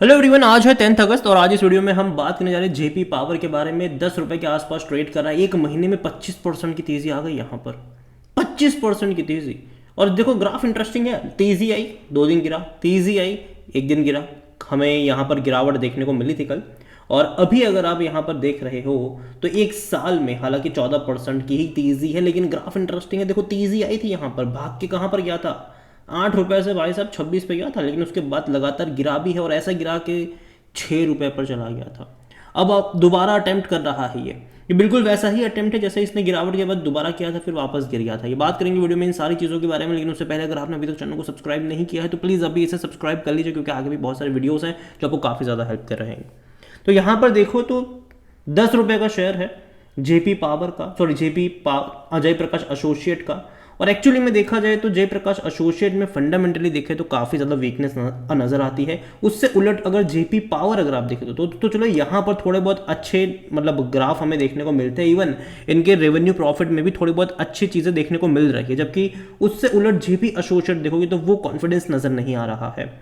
Hello everyone, आज है 10 अगस्त और आज इस वीडियो में हम बात करने जा रहे हैं जेपी पावर के बारे में। 10 रुपए के आसपास ट्रेड कर रहा है। एक महीने में 25% की तेजी आ गई यहाँ पर, 25% की तेजी। और देखो ग्राफ इंटरेस्टिंग है। तेजी आई, 2 दिन गिरा, तेजी आई, 1 दिन गिरा। हमें यहाँ पर गिरावट देखने को मिली थी कल। और अभी अगर आप यहाँ पर देख रहे हो तो एक साल में हालांकि 14% की ही तेजी है, लेकिन ग्राफ इंटरेस्टिंग है। देखो तेजी आई थी यहाँ पर, भाग के कहाँ पर गया था, 8 रुपए से भाई साहब 26 पे गया था, लेकिन उसके बाद लगातार गिरा भी है और ऐसा गिरा के 6 रुपए पर चला गया था। अब आप दोबारा अटेम्प्ट कर रहा है ये बिल्कुल वैसा ही अटेम्प्ट है जैसे इसने गिरावट के बाद दोबारा किया था, फिर वापस गिर गया था। ये बात करेंगे वीडियो में इन सारी चीज़ों के बारे में, लेकिन उससे पहले अगर आपने अभी तक चैनल को सब्सक्राइब नहीं किया है तो प्लीज़ अभी इसे सब्सक्राइब कर लीजिए, क्योंकि आगे भी बहुत सारे वीडियोस हैं जो आपको काफ़ी ज़्यादा हेल्प कर रहे हैं। तो यहाँ पर देखो तो 10 रुपये का शेयर है जेपी पावर का, सॉरी जय प्रकाश एसोसिएट का। और एक्चुअली में देखा जाए तो जय प्रकाश एसोसिएट में फंडामेंटली देखें तो काफ़ी ज़्यादा वीकनेस नज़र आती है। उससे उलट अगर जेपी पावर अगर आप देखें तो चलो यहाँ पर थोड़े बहुत अच्छे मतलब ग्राफ हमें देखने को मिलते हैं। इवन इनके रेवेन्यू प्रॉफिट में भी थोड़ी बहुत अच्छी चीज़ें देखने को मिल रही है, जबकि उससे उलट जेपी एसोसिएट देखोगे तो वो कॉन्फिडेंस नज़र नहीं आ रहा है।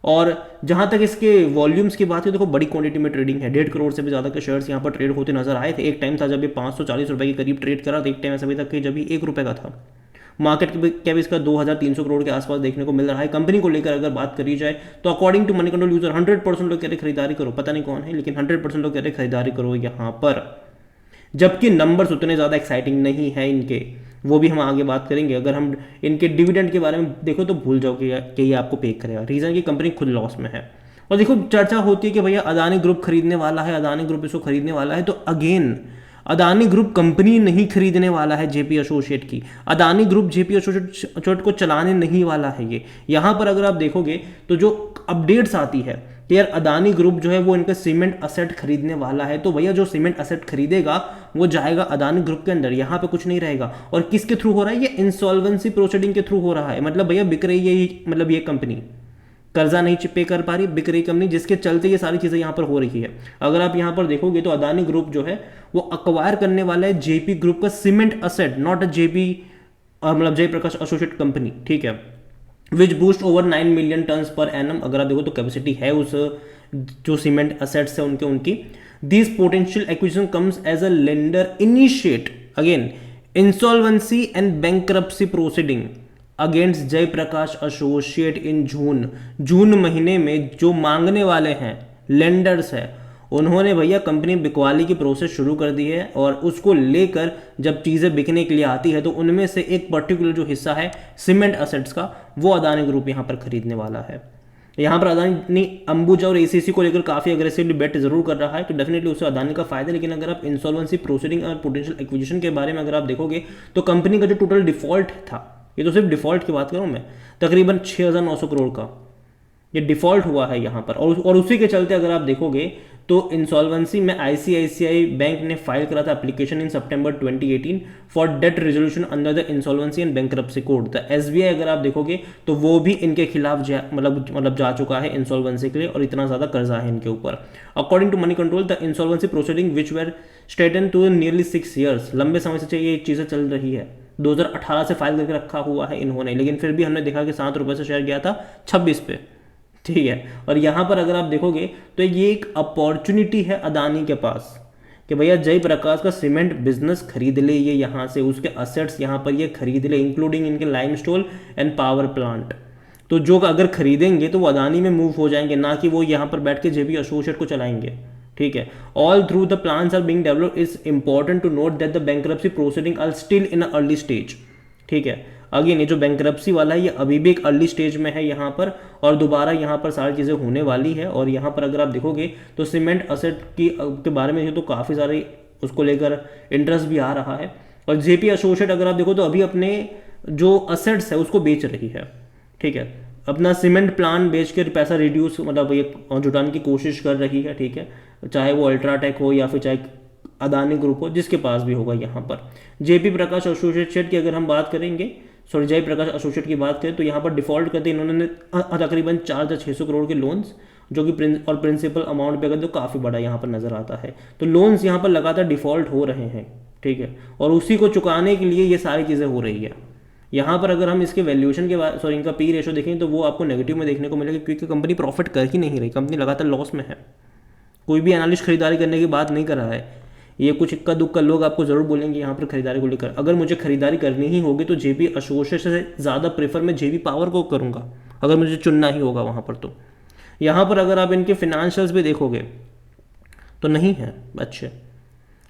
और जहां तक इसके वॉल्यूम्स की बात है, देखो बड़ी क्वांटिटी में ट्रेडिंग है, 1.5 करोड़ से भी ज़्यादा के शेयर्स यहाँ पर ट्रेड होते नजर आए थे। एक टाइम था जब ये 540 रुपए के करीब ट्रेड करा था, एक टाइम ऐसा भी था कि जब ये 1 रुपए का था। मार्केट कैप इसका 2300 करोड़ के आसपास देखने को मिल रहा है। कंपनी को लेकर अगर बात करी जाए तो according to Moneycontrol user 100% लोग कह रहे खरीदारी करो, पता नहीं कौन है लेकिन 100% लोग कह रहे खरीदारी करो यहाँ पर, जबकि नंबर्स उतने ज़्यादा एक्साइटिंग नहीं है इनके। वो भी हम आगे बात करेंगे। अगर हम इनके डिविडेंड के बारे में देखो तो भूल जाओ कि ये आपको पे करेगा। रीज़न की कंपनी खुद लॉस में है। और देखो चर्चा होती है कि भैया अदानी ग्रुप खरीदने वाला है, अदानी ग्रुप इसको खरीदने वाला है। तो अगेन अदानी ग्रुप कंपनी नहीं खरीदने वाला है जेपी एसोसिएट की। अदानी ग्रुप जेपी एसोसिएट को चलाने नहीं वाला है ये। यहाँ पर अगर आप देखोगे तो जो अपडेट्स आती है कि यार अदानी ग्रुप जो है वो इनका सीमेंट असेट खरीदने वाला है, तो भैया जो सीमेंट असेट खरीदेगा वो जाएगा अदानी ग्रुप के अंदर, यहाँ पे कुछ नहीं रहेगा। और किसके थ्रू हो रहा है ये? इंसॉल्वेंसी प्रोसीडिंग के थ्रू हो रहा है। मतलब भैया बिक रही है, मतलब ये कंपनी कर्जा नहीं पे कर पा रही, बिक रही कंपनी, जिसके चलते ये सारी चीजें यहाँ पर हो रही है। अगर आप यहाँ पर देखोगे तो अदानी ग्रुप जो है वो अक्वायर करने वाला है जेपी ग्रुप का cement asset, not a JP मतलब जय प्रकाश एसोसिएट कंपनी, ठीक है, which boost over 9 million tons per annum. अगर आप देखो तो कैपेसिटी है उस जो सीमेंट असेट्स है उनकी। This potential acquisition comes as a lender initiate again insolvency and bankruptcy proceeding against जय प्रकाश एसोसिएट इन जून महीने में। जो मांगने वाले हैं लेंडर्स है, उन्होंने भैया कंपनी बिकवाली की प्रोसेस शुरू कर दी है। और उसको लेकर जब चीज़ें बिकने के लिए आती है तो उनमें से एक पर्टिकुलर जो हिस्सा है सीमेंट असेट्स का, वो अदानी ग्रुप यहाँ पर खरीदने वाला है। यहाँ पर अदानी अंबुजा और एसीसी को लेकर काफ़ी अग्रेसिवली बेट जरूर कर रहा है, तो डेफिनेटली उससे अदानी का फायदा। लेकिन अगर आप इंसॉल्वेंसी प्रोसीडिंग और पोटेंशियल एक्विजिशन के बारे में अगर आप देखोगे तो कंपनी का जो टोटल डिफॉल्ट था, ये तो सिर्फ डिफॉल्ट की बात करूँ मैं, तकरीबन 6,900 करोड़ का ये डिफॉल्ट हुआ है यहाँ पर। और उसी के चलते अगर आप देखोगे तो इंसॉल्वेंसी में आईसीआईसीआई बैंक ने फाइल करा था एप्लीकेशन इन सितंबर 2018 for debt resolution under the insolvency and bankruptcy code. The SBI अगर आप देखोगे तो वो भी इनके खिलाफ मतलब जा चुका है इंसॉल्वेंसी के लिए, और इतना ज़्यादा कर्जा है इनके ऊपर। According to Moneycontrol the insolvency proceeding which were straighten to nearly 6 years, लंबे समय से ये चीज़ें चल रही है। 2018 से फाइल करके रखा हुआ है इन्होंने, लेकिन फिर भी हमने देखा कि 7 रुपये से शेयर गया था 26 पे, ठीक है। और यहाँ पर अगर आप देखोगे तो ये एक अपॉर्चुनिटी है अदानी के पास कि भैया जय प्रकाश का सीमेंट बिजनेस खरीद ले ये यहाँ से, उसके असेट्स यहाँ पर ये खरीद ले, इंक्लूडिंग इनके लाइमस्टोन एंड पावर प्लांट। तो जो अगर खरीदेंगे तो वो अदानी में मूव हो जाएंगे, ना कि वो यहाँ पर बैठ के जेपी एसोसिएट को चलाएंगे, ठीक है। All through the plans are being developed is important to note that the bankruptcy proceeding are still in early stage, ठीक है। अगेन ये जो बैंकरप्सी वाला है ये अभी भी एक अर्ली स्टेज में है यहाँ पर, और दोबारा यहाँ पर सारी चीज़ें होने वाली है। और यहाँ पर अगर आप देखोगे तो सीमेंट असेट के बारे में तो काफ़ी सारे उसको लेकर इंटरेस्ट भी आ रहा है। और जेपी एसोसिएट अगर आप देखो तो अभी अपने जो असेट्स है उसको बेच रही है, ठीक है। अपना सीमेंट प्लांट बेच कर पैसा रिड्यूस मतलब ये जुटाने की कोशिश कर रही है, ठीक है। चाहे वो अल्ट्राटेक हो या फिर चाहे अदानी ग्रुप हो, जिसके पास भी होगा यहाँ पर। जेपी प्रकाश एसोसिएट की अगर हम बात करेंगे, सॉरी जय प्रकाश एसोसिएट की बात करें तो यहाँ पर डिफॉल्ट करते इन्होंने तकरीबन 4,600 करोड़ के लोन्स, जो कि प्रिंसिपल अमाउंट पे अगर तो काफ़ी बड़ा यहाँ पर नज़र आता है। तो लोन्स यहाँ पर लगातार डिफॉल्ट हो रहे हैं, ठीक है। और उसी को चुकाने के लिए ये सारी चीज़ें हो रही है। यहाँ पर अगर हम इसके वैल्यूएशन के बाद सॉरी इनका पी रेशो देखें तो वो आपको नेगेटिव में देखने को मिलेगा, क्योंकि कंपनी प्रॉफिट कर ही नहीं रही, कंपनी लगातार लॉस में है। कोई भी एनालिस्ट खरीदारी करने की बात नहीं कर रहा है। ये कुछ इक्का दुक्का लोग आपको जरूर बोलेंगे यहाँ पर खरीदारी को लेकर। अगर मुझे खरीदारी करनी ही होगी तो जेपी एसोसिएट से ज़्यादा प्रेफर मैं जेपी पावर को करूँगा, अगर मुझे चुनना ही होगा वहाँ पर। तो यहाँ पर अगर आप इनके फिनेंशियल्स भी देखोगे तो नहीं है अच्छे,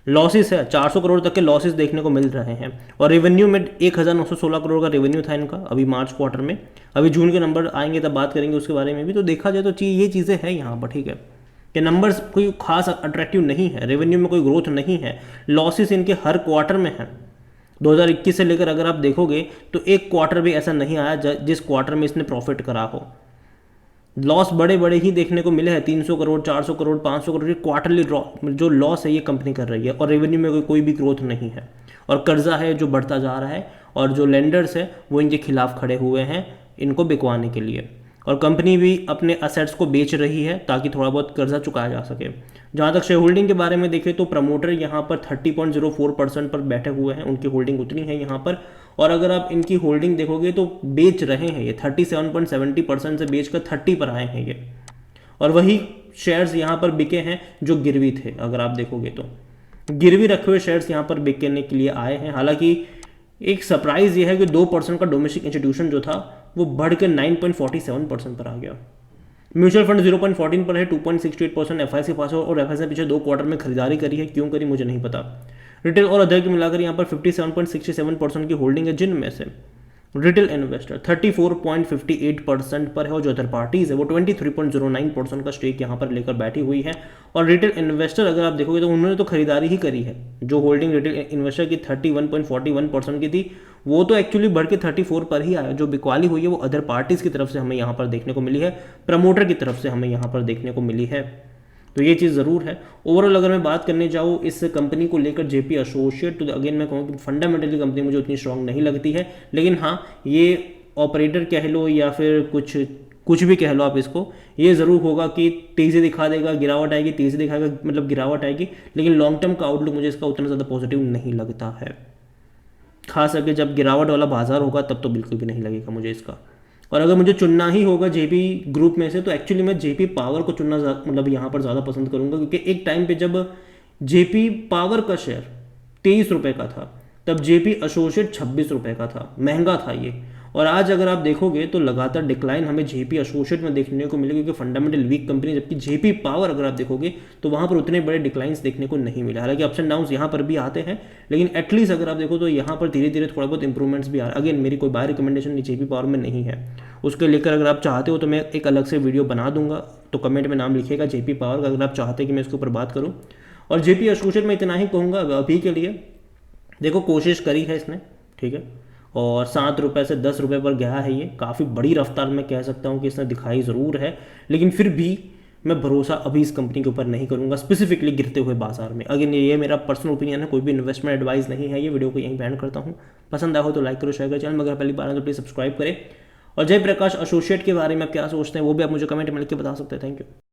लॉसेस है, 400 करोड़ तक के लॉसेस देखने को मिल रहे हैं। और रेवेन्यू में 1916 करोड़ का रेवेन्यू था इनका अभी मार्च क्वार्टर में। अभी जून के नंबर आएंगे तब बात करेंगे उसके बारे में भी। तो देखा जाए तो ये चीज़ें हैं यहाँ पर, ठीक है, कि नंबर्स कोई खास अट्रैक्टिव नहीं है, रेवेन्यू में कोई ग्रोथ नहीं है, लॉसेस इनके हर क्वार्टर में है। 2021 से लेकर अगर आप देखोगे तो एक क्वार्टर भी ऐसा नहीं आया जिस क्वार्टर में इसने प्रॉफिट करा हो। लॉस बड़े बड़े ही देखने को मिले हैं, 300 करोड़, 400 करोड़, 500 करोड़, क्वार्टरली जो लॉस है ये कंपनी कर रही है। और रेवेन्यू में कोई भी ग्रोथ नहीं है, और कर्जा है जो बढ़ता जा रहा है, और जो लेंडर्स है वो इनके खिलाफ खड़े हुए हैं इनको बिकवाने के लिए। और कंपनी भी अपने असेट्स को बेच रही है ताकि थोड़ा बहुत कर्जा चुकाया जा सके। जहाँ तक शेयर होल्डिंग के बारे में देखें तो प्रमोटर यहाँ पर 30.04% पर बैठे हुए हैं, उनकी होल्डिंग उतनी है यहाँ पर। और अगर आप इनकी होल्डिंग देखोगे तो बेच रहे हैं ये 37.70% से बेचकर 30 पर आए हैं ये। और वही शेयर्स यहाँ पर बिके हैं जो गिरवी थे, अगर आप देखोगे तो गिरवी रखे हुए शेयर्स यहाँ पर बिकने के लिए आए हैं। हालांकि एक सरप्राइज ये है कि 2% का डोमेस्टिक इंस्टीट्यूशन जो था वो बढ़कर 9.47% पर आ गया। म्यूचुअल फंड 0.14 पर है, 2.68% एफआईसी पास हो, और एफआईसी ने पिछले 2 क्वार्टर में खरीदारी करी है, क्यों करी मुझे नहीं पता। रिटेल और अदर की मिलाकर यहाँ पर 57.67% की होल्डिंग है, जिनमें से रिटेल इन्वेस्टर 34.58% पर है, और जो अदर पार्टीज है वो 23.09% का स्टेक यहाँ पर लेकर बैठी हुई है। और रिटेल इन्वेस्टर अगर आप देखोगे तो उन्होंने तो खरीदारी ही करी है। जो होल्डिंग रिटेल इन्वेस्टर की 31.41% की थी वो तो एक्चुअली बढ़ के 34 पर ही आया। जो बिकवाली हुई है वो अदर पार्टीज की तरफ से हमें यहाँ पर देखने को मिली है, प्रमोटर की तरफ से हमें यहाँ पर देखने को मिली है। तो ये चीज़ ज़रूर है। ओवरऑल अगर मैं बात करने जाऊँ इस कंपनी को लेकर जेपी एसोसिएट, तो अगेन मैं कहूँ कि फंडामेंटली कंपनी मुझे उतनी स्ट्रांग नहीं लगती है। लेकिन हाँ, ये ऑपरेटर कह लो या फिर कुछ भी कह लो आप इसको, ये ज़रूर होगा कि तेज़ी दिखा देगा, गिरावट आएगी, तेज़ी दिखाएगा मतलब गिरावट आएगी। लेकिन लॉन्ग टर्म का आउटलुक मुझे इसका उतना ज़्यादा पॉजिटिव नहीं लगता है। खास करके जब गिरावट वाला बाजार होगा तब तो बिल्कुल भी नहीं लगेगा मुझे इसका। और अगर मुझे चुनना ही होगा जेपी ग्रुप में से तो एक्चुअली मैं जेपी पावर को चुनना मतलब यहाँ पर ज़्यादा पसंद करूँगा, क्योंकि एक टाइम पे जब जेपी पावर का शेयर 23 रुपये का था तब जेपी एसोसिएट 26 रुपये का था, महंगा था ये। और आज अगर आप देखोगे तो लगातार डिक्लाइन हमें जेपी एसोसिएट में देखने को मिलेगी, क्योंकि फंडामेंटल वीक कंपनी, जबकि जेपी पावर अगर आप देखोगे तो वहाँ पर उतने बड़े डिक्लाइंस देखने को नहीं मिले। हालांकि अप्स एंड डाउन्स यहाँ पर भी आते हैं, लेकिन एटलीस्ट अगर आप देखो तो यहाँ पर धीरे धीरे थोड़ा बहुत इंप्रूवमेंट्स भी आ रहा है। अगेन मेरी कोई बाय रिकमेंडेशन जेपी पावर में नहीं है, उसके लेकर अगर आप चाहते हो तो मैं एक अलग से वीडियो बना दूंगा, तो कमेंट में नाम लिखिएगा जेपी पावर का अगर आप चाहते हैं कि मैं इसके ऊपर बात करूँ। और जेपी एसोसिएट में इतना ही कहूँगा अभी के लिए। देखो कोशिश करी है इसने, ठीक है, और 7 रुपये से 10 रुपये पर गया है ये, काफ़ी बड़ी रफ्तार में कह सकता हूँ कि इसने दिखाई ज़रूर है। लेकिन फिर भी मैं भरोसा अभी इस कंपनी के ऊपर नहीं करूँगा, स्पेसिफिकली गिरते हुए बाजार में। अगेन ये मेरा पर्सनल ओपिनियन है, कोई भी इन्वेस्टमेंट एडवाइस नहीं है। ये वीडियो को यहीं बैंड करता हूँ। पसंद आया हो तो लाइक करो, शेयर करो, चैनल में अगर पहली बार है तो प्लीज़ सब्सक्राइब करें। और जयप्रकाश एसोसिएट के बारे में आप क्या सोचते हैं वो भी आप मुझे कमेंट में लिख के बता सकते हैं। Thank you.